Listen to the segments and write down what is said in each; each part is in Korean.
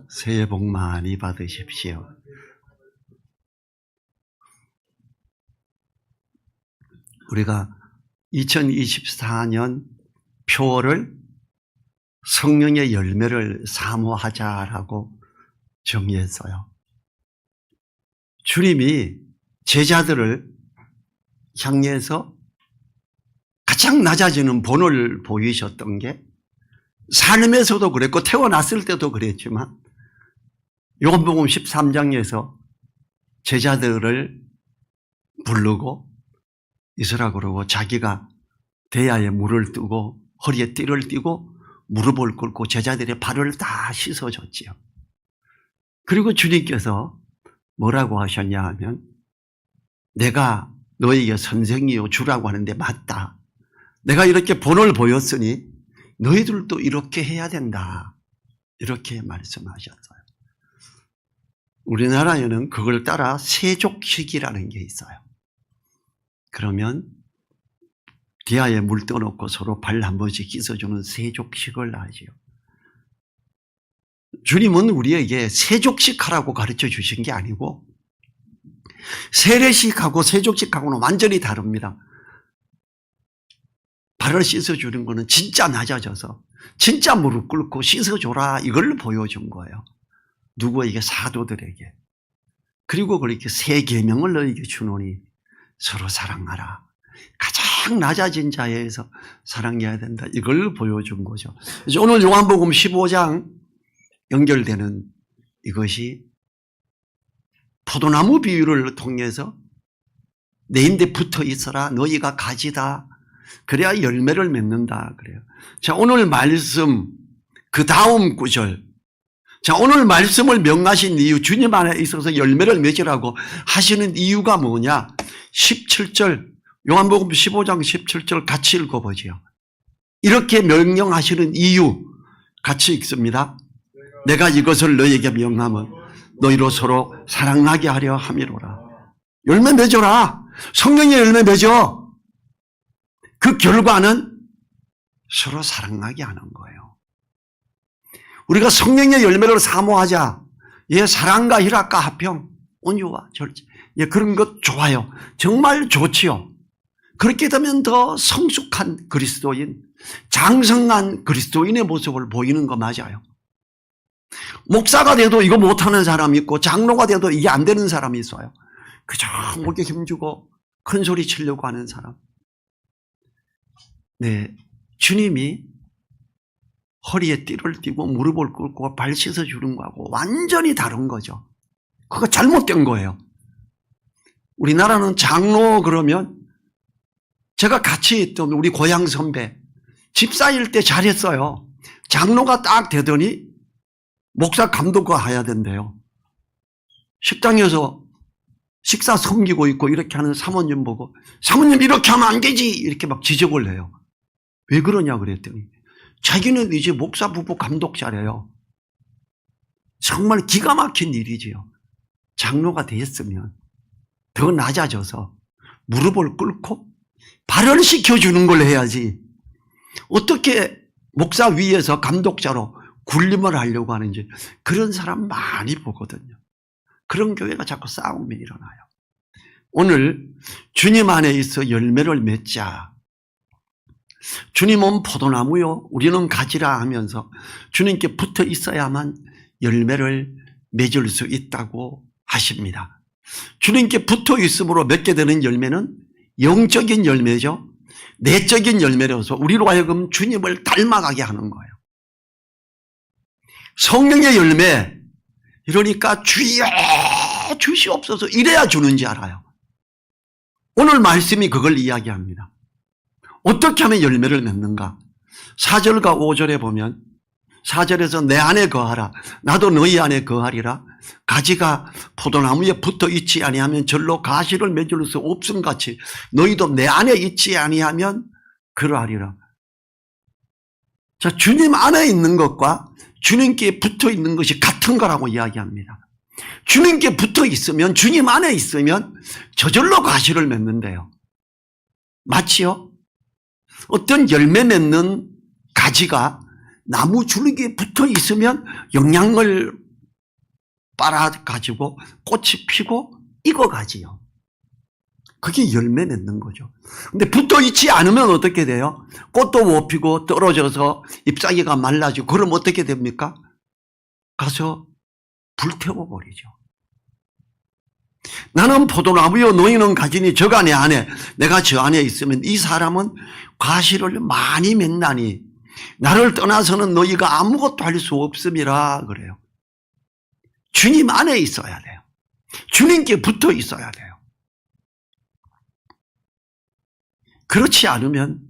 새해 복 많이 받으십시오. 우리가 2024년 표어를 성령의 열매를 사모하자라고 정의했어요. 주님이 제자들을 향해서 가장 낮아지는 본을 보이셨던 게 삶에서도 그랬고 태어났을 때도 그랬지만 요한복음 13장에서 제자들을 부르고 있으라 그러고 자기가 대야에 물을 뜨고 허리에 띠를 띠고 무릎을 꿇고 제자들의 발을 다 씻어줬지요. 그리고 주님께서 뭐라고 하셨냐 하면 내가 너에게 선생이요 주라고 하는데 맞다. 내가 이렇게 본을 보였으니 너희들도 이렇게 해야 된다. 이렇게 말씀하셨어요. 우리나라에는 그걸 따라 세족식이라는 게 있어요. 그러면 디아에 물 떠놓고 서로 발 한 번씩 씻어주는 세족식을 하지요. 주님은 우리에게 세족식하라고 가르쳐 주신 게 아니고 세례식하고 세족식하고는 완전히 다릅니다. 발을 씻어주는 거는 진짜 낮아져서 진짜 무릎 꿇고 씻어줘라 이걸 보여준 거예요. 누구에게? 사도들에게. 그리고 그렇게 새 계명을 너에게 주노니 서로 사랑하라. 가장 낮아진 자에서 사랑해야 된다. 이걸 보여준 거죠. 그래서 오늘 요한복음 15장 연결되는 이것이 포도나무 비유를 통해서 내 인데 붙어 있어라. 너희가 가지다. 그래야 열매를 맺는다. 그래요. 자, 오늘 말씀 그 다음 구절. 자, 오늘 말씀을 명하신 이유, 주님 안에 있어서 열매를 맺으라고 하시는 이유가 뭐냐? 17절, 요한복음 15장 17절 같이 읽어보죠. 이렇게 명령하시는 이유 같이 읽습니다. 내가 이것을 너희에게 명하면 너희로 서로 사랑하게 하려 함이로라. 열매 맺어라. 성령의 열매 맺어. 그 결과는 서로 사랑하게 하는 거예요. 우리가 성령의 열매를 사모하자. 예, 사랑과 희락과 화평, 온유와 절제. 예, 그런 것 좋아요. 정말 좋지요. 그렇게 되면 더 성숙한 그리스도인, 장성한 그리스도인의 모습을 보이는 거 맞아요. 목사가 돼도 이거 못하는 사람이 있고 장로가 돼도 이게 안 되는 사람이 있어요. 그저 목에 힘주고 큰 소리 치려고 하는 사람. 네, 주님이 허리에 띠를 띠고 무릎을 꿇고 발 씻어주는 거하고 완전히 다른 거죠. 그거 잘못된 거예요. 우리나라는 장로 그러면 제가 같이 있던 우리 고향 선배 집사일 때 잘했어요. 장로가 딱 되더니 목사 감독과 해야 된대요. 식당에서 식사 섬기고 있고 이렇게 하는 사모님 보고 사모님 이렇게 하면 안 되지 이렇게 막 지적을 해요. 왜 그러냐 그랬더니 자기는 이제 목사 부부 감독 잘해요. 정말 기가 막힌 일이지요. 장로가 됐으면 더 낮아져서 무릎을 꿇고 발을 씻겨주는 걸 해야지 어떻게 목사 위에서 감독자로 군림을 하려고 하는지 그런 사람 많이 보거든요. 그런 교회가 자꾸 싸움이 일어나요. 오늘 주님 안에 있어 열매를 맺자. 주님은 포도나무요 우리는 가지라 하면서 주님께 붙어 있어야만 열매를 맺을 수 있다고 하십니다. 주님께 붙어 있음으로 맺게 되는 열매는 영적인 열매죠. 내적인 열매로서 우리로 하여금 주님을 닮아가게 하는 거예요. 성령의 열매, 이러니까 주여 주시옵소서 이래야 주는지 알아요. 오늘 말씀이 그걸 이야기합니다. 어떻게 하면 열매를 맺는가? 4절과 5절에 보면 4절에서 내 안에 거하라 나도 너희 안에 거하리라. 가지가 포도나무에 붙어 있지 아니하면 절로 가시를 맺을 수 없음같이 너희도 내 안에 있지 아니하면 그러하리라. 자, 주님 안에 있는 것과 주님께 붙어 있는 것이 같은 거라고 이야기합니다. 주님께 붙어 있으면 주님 안에 있으면 저절로 가시를 맺는데요. 마치요 어떤 열매 맺는 가지가 나무 줄기에 붙어 있으면 영향을 빨아가지고 꽃이 피고 익어가지요. 그게 열매 맺는 거죠. 근데 붙어 있지 않으면 어떻게 돼요? 꽃도 못 피고 떨어져서 잎사귀가 말라지고 그럼 어떻게 됩니까? 가서 불태워버리죠. 나는 포도나무요 너희는 가지니 저가 내 안에 내가 저 안에 있으면 이 사람은 과실을 많이 맺나니 나를 떠나서는 너희가 아무것도 할 수 없음이라 그래요. 주님 안에 있어야 돼요. 주님께 붙어 있어야 돼요. 그렇지 않으면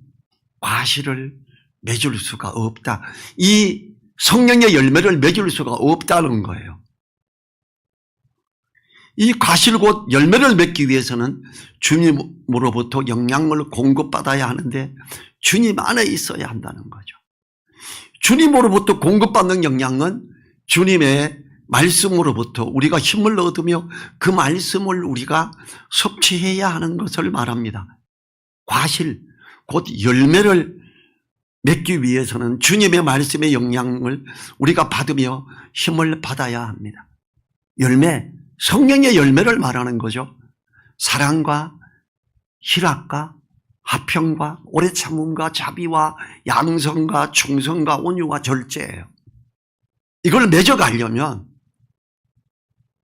과실을 맺을 수가 없다. 이 성령의 열매를 맺을 수가 없다는 거예요. 이 과실 곧 열매를 맺기 위해서는 주님으로부터 영향을 공급받아야 하는데 주님 안에 있어야 한다는 거죠. 주님으로부터 공급받는 영향은 주님의 말씀으로부터 우리가 힘을 얻으며 그 말씀을 우리가 섭취해야 하는 것을 말합니다. 과실, 곧 열매를 맺기 위해서는 주님의 말씀의 영향을 우리가 받으며 힘을 받아야 합니다. 열매, 성령의 열매를 말하는 거죠. 사랑과 희락과 화평과 오래 참음과 자비와 양성과 충성과 온유와 절제예요. 이걸 맺어가려면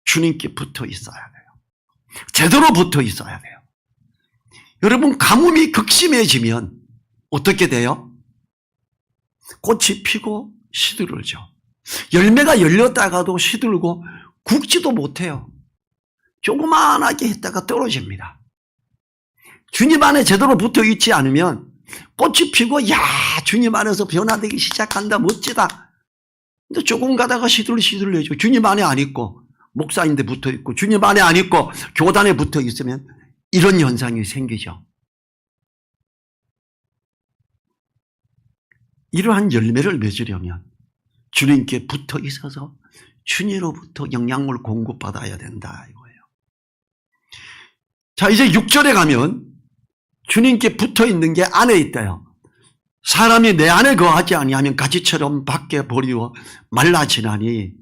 주님께 붙어 있어야 돼요. 제대로 붙어 있어야 돼요. 여러분, 가뭄이 극심해지면 어떻게 돼요? 꽃이 피고 시들죠. 열매가 열렸다가도 시들고 굵지도 못해요. 조그만하게 했다가 떨어집니다. 주님 안에 제대로 붙어 있지 않으면 꽃이 피고 야 주님 안에서 변화되기 시작한다 멋지다. 근데 조금 가다가 시들시들해져. 주님 안에 안 있고 목사인데 붙어 있고 주님 안에 안 있고 교단에 붙어 있으면 이런 현상이 생기죠. 이러한 열매를 맺으려면 주님께 붙어 있어서 주님으로부터 영향을 공급받아야 된다 이거예요. 자, 이제 6절에 가면 주님께 붙어 있는 게 안에 있대요. 사람이 내 안에 거하지 아니하면 가지처럼 밖에 버리워 말라지나니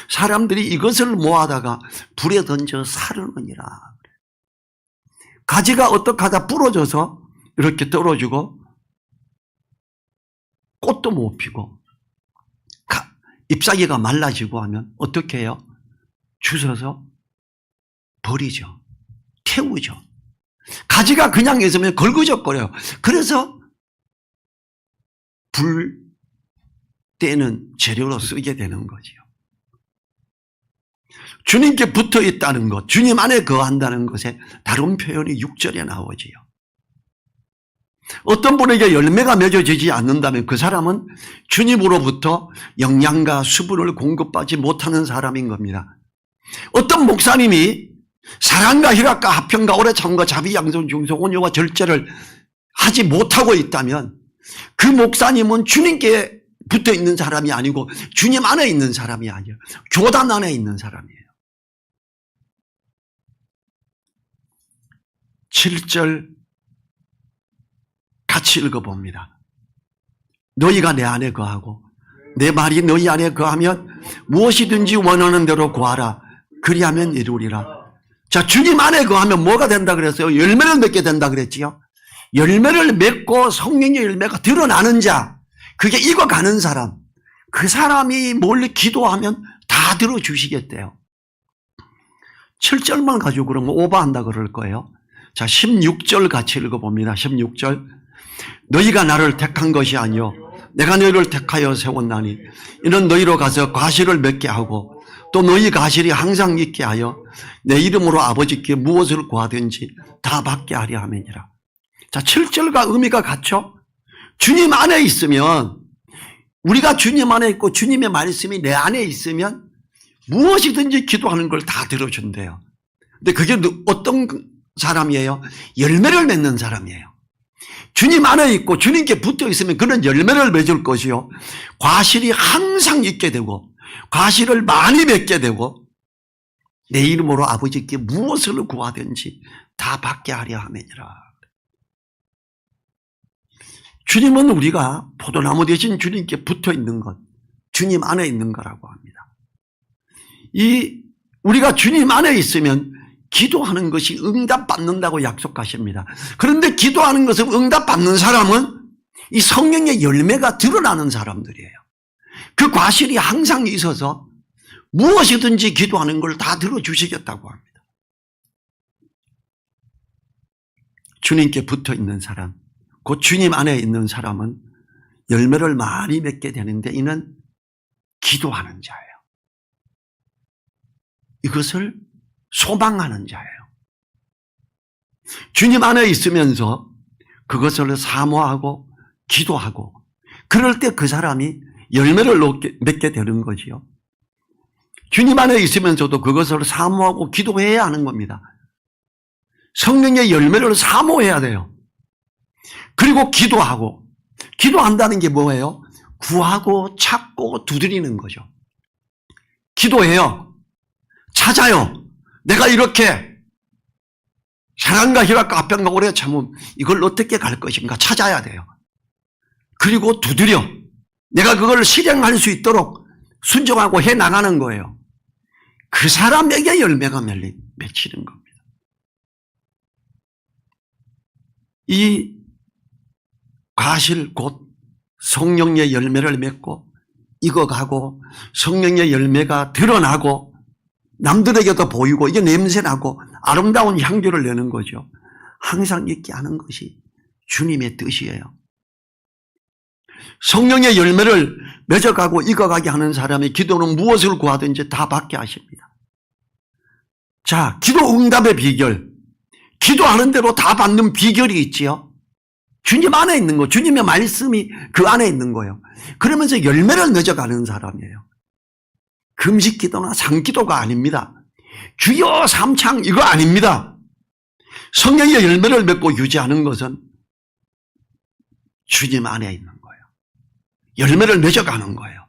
사람들이 이것을 모아다가 불에 던져 사르느니라. 가지가 어떻게 하다 부러져서 이렇게 떨어지고 꽃도 못 피고 잎사귀가 말라지고 하면 어떻게 해요? 주워서 버리죠. 태우죠. 가지가 그냥 있으면 걸그적거려요. 그래서 불 때는 재료로 쓰게 되는 거지요. 주님께 붙어 있다는 것, 주님 안에 거한다는 것에 다른 표현이 6절에 나오지요. 어떤 분에게 열매가 맺어지지 않는다면 그 사람은 주님으로부터 영양과 수분을 공급받지 못하는 사람인 겁니다. 어떤 목사님이 사랑과 희락과 화평과 오래 참과 자비 양성 중성 온유와 절제를 하지 못하고 있다면 그 목사님은 주님께 붙어 있는 사람이 아니고 주님 안에 있는 사람이 아니에요. 교단 안에 있는 사람이에요. 7절 같이 읽어봅니다. 너희가 내 안에 거하고 내 말이 너희 안에 거하면 무엇이든지 원하는 대로 구하라. 그리하면 이루리라. 자, 주님 안에 거하면 뭐가 된다 그랬어요? 열매를 맺게 된다 그랬지요. 열매를 맺고 성령의 열매가 드러나는 자, 그게 익어가는 사람, 그 사람이 몰래 기도하면 다 들어주시겠대요. 7절만 가지고 그러면 오버한다 그럴 거예요. 자, 16절 같이 읽어봅니다. 16절. 너희가 나를 택한 것이 아니요 내가 너희를 택하여 세웠나니 이는 너희로 가서 과실을 맺게 하고 또 너희 과실이 항상 있게 하여 내 이름으로 아버지께 무엇을 구하든지 다 받게 하려 함이니라. 자, 7절과 의미가 같죠? 주님 안에 있으면, 우리가 주님 안에 있고 주님의 말씀이 내 안에 있으면 무엇이든지 기도하는 걸 다 들어준대요. 근데 그게 어떤 사람이에요? 열매를 맺는 사람이에요. 주님 안에 있고 주님께 붙어 있으면 그는 열매를 맺을 것이요. 과실이 항상 있게 되고 과실을 많이 맺게 되고 내 이름으로 아버지께 무엇을 구하든지 다 받게 하려 함이니라. 주님은 우리가 포도나무 대신 주님께 붙어 있는 것, 주님 안에 있는 거라고 합니다. 이 우리가 주님 안에 있으면 기도하는 것이 응답받는다고 약속하십니다. 그런데 기도하는 것을 응답받는 사람은 이 성령의 열매가 드러나는 사람들이에요. 그 과실이 항상 있어서 무엇이든지 기도하는 걸 다 들어주시겠다고 합니다. 주님께 붙어 있는 사람, 곧 주님 안에 있는 사람은 열매를 많이 맺게 되는데 이는 기도하는 자예요. 이것을 소망하는 자예요. 주님 안에 있으면서 그것을 사모하고 기도하고 그럴 때 그 사람이 열매를 맺게 되는 거지요. 주님 안에 있으면서도 그것을 사모하고 기도해야 하는 겁니다. 성령의 열매를 사모해야 돼요. 그리고 기도하고, 기도한다는 게 뭐예요? 구하고 찾고 두드리는 거죠. 기도해요. 찾아요. 내가 이렇게 사랑과 희락과 화평과 오래 참음 이걸 어떻게 갈 것인가 찾아야 돼요. 그리고 두드려. 내가 그걸 실행할 수 있도록 순종하고 해 나가는 거예요. 그 사람에게 열매가 맺히는 겁니다. 이 과실 곧 성령의 열매를 맺고 익어가고 성령의 열매가 드러나고 남들에게도 보이고 이게 냄새나고 아름다운 향기를 내는 거죠. 항상 있게 하는 것이 주님의 뜻이에요. 성령의 열매를 맺어가고 익어가게 하는 사람의 기도는 무엇을 구하든지 다 받게 하십니다. 자, 기도 응답의 비결. 기도하는 대로 다 받는 비결이 있지요. 주님 안에 있는 거, 주님의 말씀이 그 안에 있는 거예요. 그러면서 열매를 맺어가는 사람이에요. 금식 기도나 상기도가 아닙니다. 주여 삼창 이거 아닙니다. 성령의 열매를 맺고 유지하는 것은 주님 안에 있는 거예요. 열매를 맺어가는 거예요.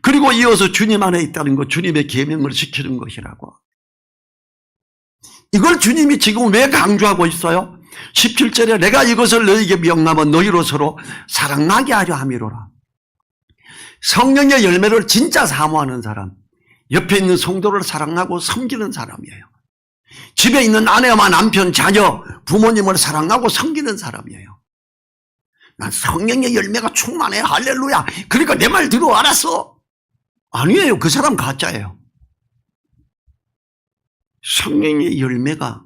그리고 이어서 주님 안에 있다는 것, 주님의 계명을 지키는 것이라고. 이걸 주님이 지금 왜 강조하고 있어요? 17절에 내가 이것을 너희에게 명하면 너희로 서로 사랑나게 하려 함이로라. 성령의 열매를 진짜 사모하는 사람, 옆에 있는 성도를 사랑하고 섬기는 사람이에요. 집에 있는 아내와 남편, 자녀, 부모님을 사랑하고 섬기는 사람이에요. 난 성령의 열매가 충만해. 할렐루야. 그러니까 내 말 들어 알았어. 아니에요. 그 사람 가짜예요. 성령의 열매가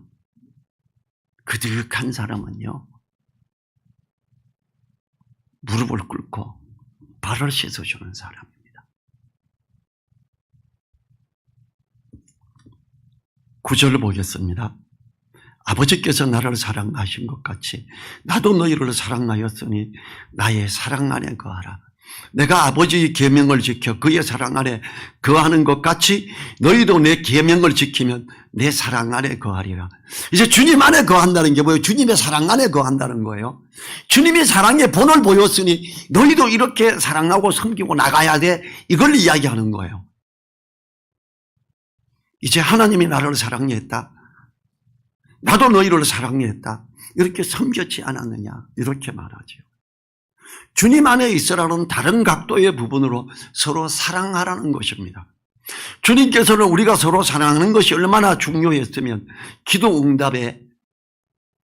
그득한 사람은요, 무릎을 꿇고 발을 씻어주는 사람입니다. 구절을 보겠습니다. 아버지께서 나를 사랑하신 것 같이 나도 너희를 사랑하였으니 나의 사랑 안에 거하라. 내가 아버지의 계명을 지켜 그의 사랑 안에 거하는 것 같이 너희도 내 계명을 지키면 내 사랑 안에 거하리라. 이제 주님 안에 거한다는 게 뭐예요? 주님의 사랑 안에 거한다는 거예요. 주님이 사랑의 본을 보였으니 너희도 이렇게 사랑하고 섬기고 나가야 돼. 이걸 이야기하는 거예요. 이제 하나님이 나를 사랑했다. 나도 너희를 사랑했다. 이렇게 섬겼지 않았느냐. 이렇게 말하죠. 주님 안에 있으라는 다른 각도의 부분으로 서로 사랑하라는 것입니다. 주님께서는 우리가 서로 사랑하는 것이 얼마나 중요했으면 기도 응답의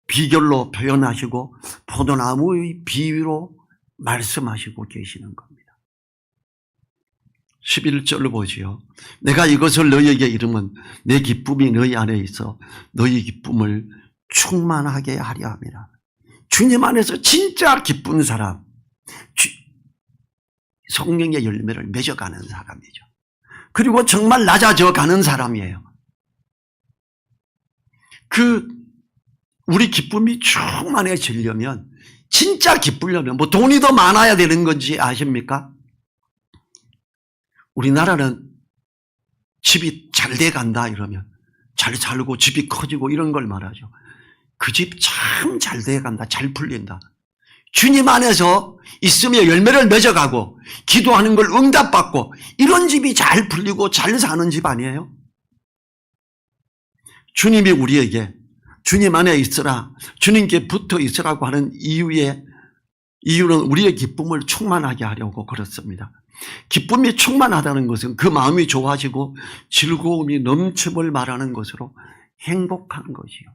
비결로 표현하시고 포도나무의 비유로 말씀하시고 계시는 겁니다. 11절로 보지요. 내가 이것을 너희에게 이르면 내 기쁨이 너희 안에 있어 너희 기쁨을 충만하게 하려 합니다. 주님 안에서 진짜 기쁜 사람, 성령의 열매를 맺어가는 사람이죠. 그리고 정말 낮아져 가는 사람이에요. 우리 기쁨이 충만해지려면, 진짜 기쁘려면 뭐 돈이 더 많아야 되는 건지 아십니까? 우리나라는 집이 잘 돼 간다 이러면 잘 살고 집이 커지고 이런 걸 말하죠. 그 집 참 잘 돼 간다, 잘 풀린다. 주님 안에서 있으며 열매를 맺어가고 기도하는 걸 응답받고 이런 집이 잘 풀리고 잘 사는 집 아니에요? 주님이 우리에게 주님 안에 있으라, 주님께 붙어 있으라고 하는 이유는 우리의 기쁨을 충만하게 하려고 그렇습니다. 기쁨이 충만하다는 것은 그 마음이 좋아지고 즐거움이 넘침을 말하는 것으로 행복한 것이요.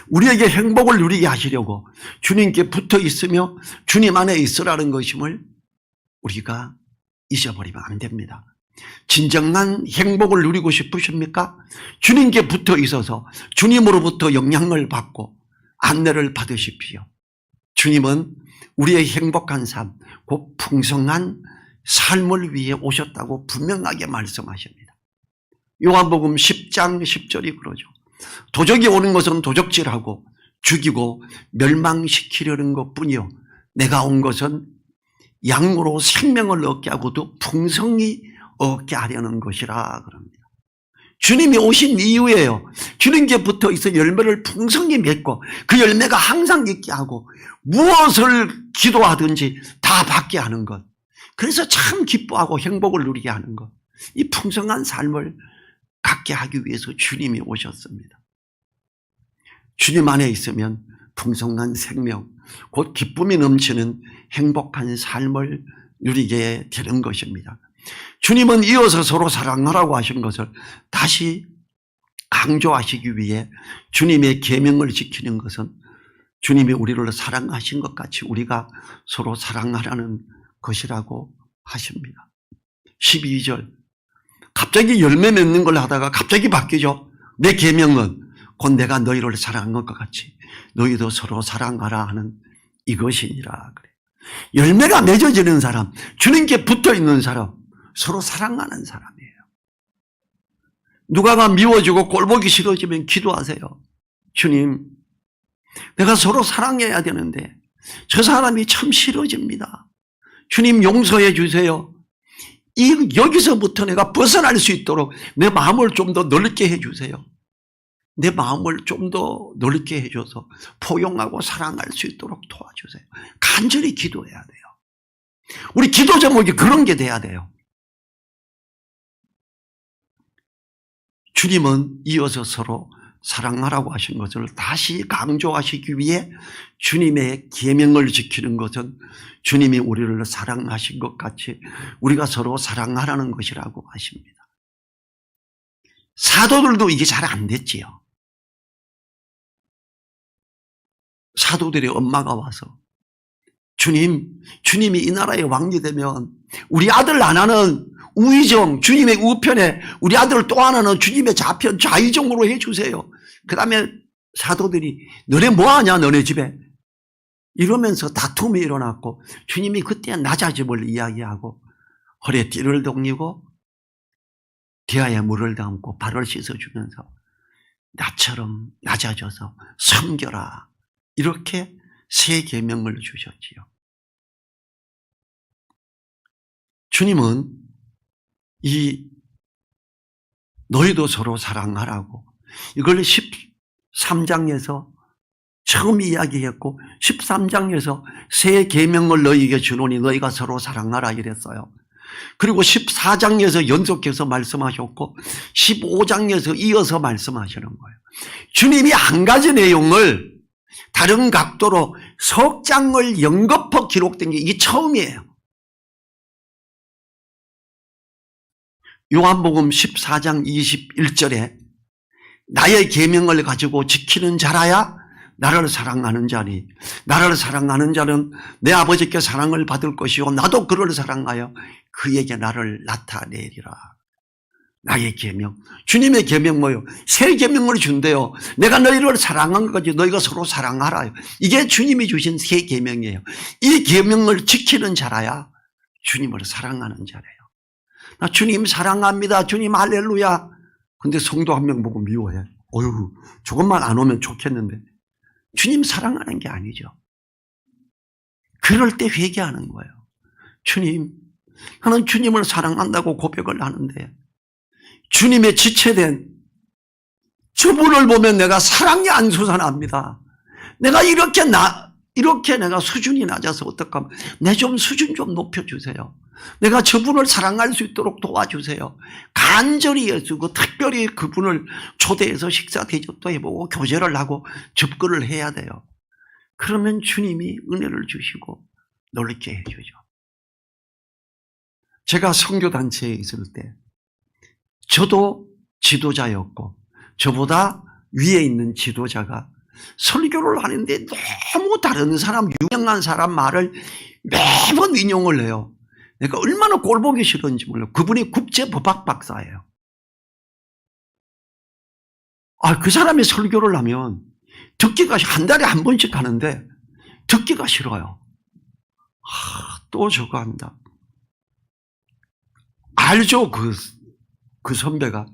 우리에게 행복을 누리게 하시려고 주님께 붙어 있으며 주님 안에 있으라는 것임을 우리가 잊어버리면 안 됩니다. 진정한 행복을 누리고 싶으십니까? 주님께 붙어 있어서 주님으로부터 영향을 받고 안내를 받으십시오. 주님은 우리의 행복한 삶, 곧 풍성한 삶을 위해 오셨다고 분명하게 말씀하십니다. 요한복음 10장 10절이 그러죠. 도적이 오는 것은 도적질하고 죽이고 멸망시키려는 것뿐이요 내가 온 것은 양으로 생명을 얻게 하고도 풍성히 얻게 하려는 것이라 그럽니다. 주님이 오신 이유예요. 주님께 붙어 있어 열매를 풍성히 맺고 그 열매가 항상 있게 하고 무엇을 기도하든지 다 받게 하는 것. 그래서 참 기뻐하고 행복을 누리게 하는 것. 이 풍성한 삶을 갖게 하기 위해서 주님이 오셨습니다. 주님 안에 있으면 풍성한 생명, 곧 기쁨이 넘치는 행복한 삶을 누리게 되는 것입니다. 주님은 이어서 서로 사랑하라고 하신 것을 다시 강조하시기 위해 주님의 계명을 지키는 것은 주님이 우리를 사랑하신 것 같이 우리가 서로 사랑하라는 것이라고 하십니다. 12절 갑자기 열매 맺는 걸 하다가 갑자기 바뀌죠. 내 계명은 곧 내가 너희를 사랑한 것 같이 너희도 서로 사랑하라 하는 이것이니라. 그래. 열매가 맺어지는 사람, 주님께 붙어있는 사람, 서로 사랑하는 사람이에요. 누가가 미워지고 꼴보기 싫어지면 기도하세요. 주님, 내가 서로 사랑해야 되는데 저 사람이 참 싫어집니다. 주님 용서해 주세요. 여기서부터 내가 벗어날 수 있도록 내 마음을 좀 더 넓게 해 주세요. 내 마음을 좀 더 넓게 해줘서 포용하고 사랑할 수 있도록 도와주세요. 간절히 기도해야 돼요. 우리 기도 제목이 그런 게 돼야 돼요. 주님은 이어서 서로 사랑하라고 하신 것을 다시 강조하시기 위해 주님의 계명을 지키는 것은 주님이 우리를 사랑하신 것 같이 우리가 서로 사랑하라는 것이라고 하십니다. 사도들도 이게 잘 안 됐지요. 사도들의 엄마가 와서 주님이 이 나라의 왕이 되면 우리 아들 하나는 우의정, 주님의 우편에 우리 아들 또 하나는 주님의 좌편, 좌의정으로 해주세요. 그 다음에 사도들이 너네 뭐하냐 너네 집에 이러면서 다툼이 일어났고 주님이 그때 낮아짐을 이야기하고 허리에 띠를 동이고 대야에 물을 담고 발을 씻어주면서 나처럼 낮아져서 섬겨라 이렇게 새 계명을 주셨지요. 주님은 너희도 서로 사랑하라고 이걸 13장에서 처음 이야기했고 13장에서 새 계명을 너희에게 주노니 너희가 서로 사랑하라 이랬어요. 그리고 14장에서 연속해서 말씀하셨고 15장에서 이어서 말씀하시는 거예요. 주님이 한 가지 내용을 다른 각도로 석 장을 연거푸 기록된 게 이게 처음이에요. 요한복음 14장 21절에 나의 계명을 가지고 지키는 자라야 나를 사랑하는 자니 나를 사랑하는 자는 내 아버지께 사랑을 받을 것이요 나도 그를 사랑하여 그에게 나를 나타내리라. 나의 계명, 주님의 계명 뭐예요? 새 계명을 준대요. 내가 너희를 사랑한 것까지 너희가 서로 사랑하라. 이게 주님이 주신 새 계명이에요. 이 계명을 지키는 자라야 주님을 사랑하는 자래요. 나 주님 사랑합니다. 주님 할렐루야. 근데 성도 한 명 보고 미워해. 어휴, 조금만 안 오면 좋겠는데. 주님 사랑하는 게 아니죠. 그럴 때 회개하는 거예요. 주님, 나는 주님을 사랑한다고 고백을 하는데 주님의 지체된 저분을 보면 내가 사랑이 안 솟아납니다. 내가 이렇게 내가 수준이 낮아서 어떡하면 내 좀 수준 좀 높여주세요. 내가 저분을 사랑할 수 있도록 도와주세요. 간절히 애쓰고 특별히 그분을 초대해서 식사 대접도 해보고 교제를 하고 접근을 해야 돼요. 그러면 주님이 은혜를 주시고 놀랍게 해주죠. 제가 선교단체에 있을 때 저도 지도자였고 저보다 위에 있는 지도자가 설교를 하는데 너무 다른 사람, 유명한 사람 말을 매번 인용을 해요. 내가 얼마나 꼴보기 싫은지 몰라요. 그분이 국제법학 박사예요. 그 사람이 설교를 하면 듣기가 한 달에 한 번씩 하는데 듣기가 싫어요. 또 저거 한다. 알죠? 그 선배가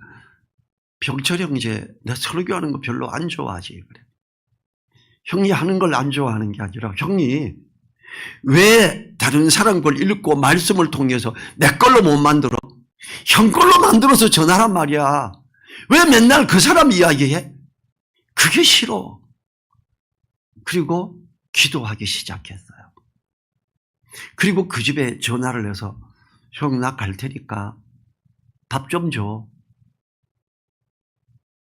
병철 형제 내 설교하는 거 별로 안 좋아하지. 그래. 형이 하는 걸 안 좋아하는 게 아니라 형이 왜 다른 사람 걸 읽고 말씀을 통해서 내 걸로 못 만들어? 형 걸로 만들어서 전하란 말이야. 왜 맨날 그 사람 이야기해? 그게 싫어. 그리고 기도하기 시작했어요. 그리고 그 집에 전화를 해서 형 나 갈 테니까 밥 좀 줘.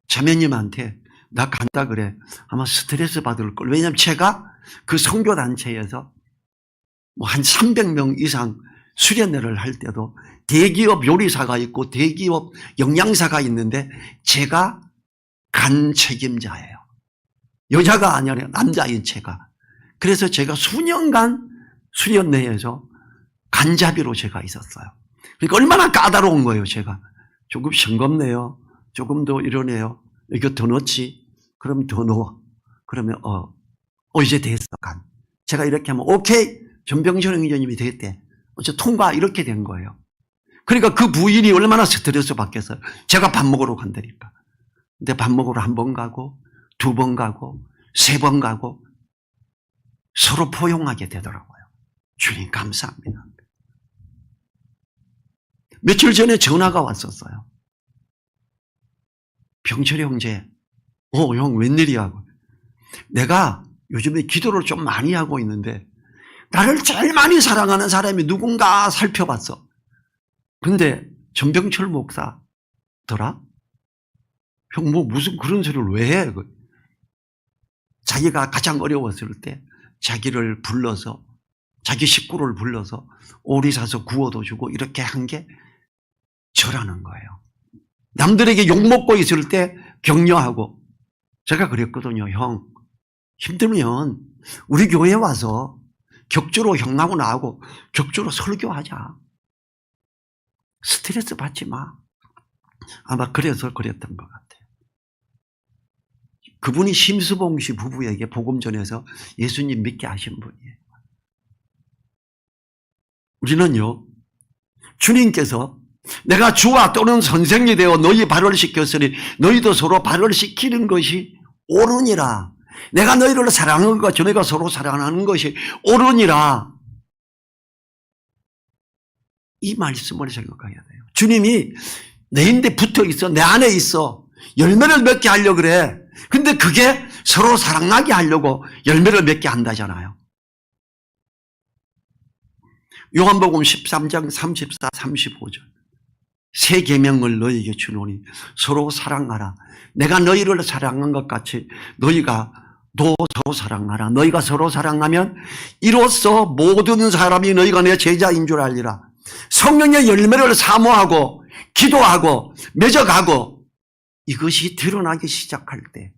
자매님한테 나 간다 그래. 아마 스트레스 받을 걸. 왜냐하면 제가 그 선교단체에서 뭐 한 300명 이상 수련회를 할 때도 대기업 요리사가 있고 대기업 영양사가 있는데 제가 간 책임자예요. 여자가 아니라 남자인 제가. 그래서 제가 수년간 수련회에서 간자비로 제가 있었어요. 그러니까 얼마나 까다로운 거예요. 제가 조금 싱겁네요. 조금 더 이러네요. 이거 더 넣지? 그럼 더 넣어. 그러면 이제 됐어. 간. 제가 이렇게 하면 오케이. 전병철 행정님이 됐대. 어째 통과 이렇게 된 거예요. 그러니까 그 부인이 얼마나 스트레스 받겠어요. 제가 밥 먹으러 간다니까. 근데 밥 먹으러 한 번 가고 2번 가고 3번 가고 서로 포용하게 되더라고요. 주님 감사합니다. 며칠 전에 전화가 왔었어요. 병철이 형제, 형 웬일이야. 내가 요즘에 기도를 좀 많이 하고 있는데 나를 제일 많이 사랑하는 사람이 누군가 살펴봤어. 근데 전병철 목사더라? 형 무슨 그런 소리를 왜 해? 자기가 가장 어려웠을 때 자기를 불러서 자기 식구를 불러서 오리 사서 구워도 주고 이렇게 한 게 저라는 거예요. 남들에게 욕먹고 있을 때 격려하고 제가 그랬거든요. 형 힘들면 우리 교회에 와서 격주로 형하고 나하고 격주로 설교하자. 스트레스 받지 마. 아마 그래서 그랬던 것 같아요. 그분이 심수봉 씨 부부에게 복음 전해서 예수님 믿게 하신 분이에요. 우리는요, 주님께서 내가 주와 또는 선생이 되어 너희 발을 시켰으니 너희도 서로 발을 시키는 것이 옳으니라. 내가 너희를 사랑하는 것과 너희가 서로 사랑하는 것이 옳으니라. 이 말씀을 생각해야 돼요. 주님이 내 인데 붙어 있어. 내 안에 있어. 열매를 맺게 하려고 그래. 근데 그게 서로 사랑나게 하려고 열매를 맺게 한다잖아요. 요한복음 13장 34, 35절. 새 계명을 너희에게 주노니 서로 사랑하라. 내가 너희를 사랑한 것 같이 너희가 또 서로 사랑하라. 너희가 서로 사랑하면 이로써 모든 사람이 너희가 내 제자인 줄 알리라. 성령의 열매를 사모하고 기도하고 맺어가고 이것이 드러나기 시작할 때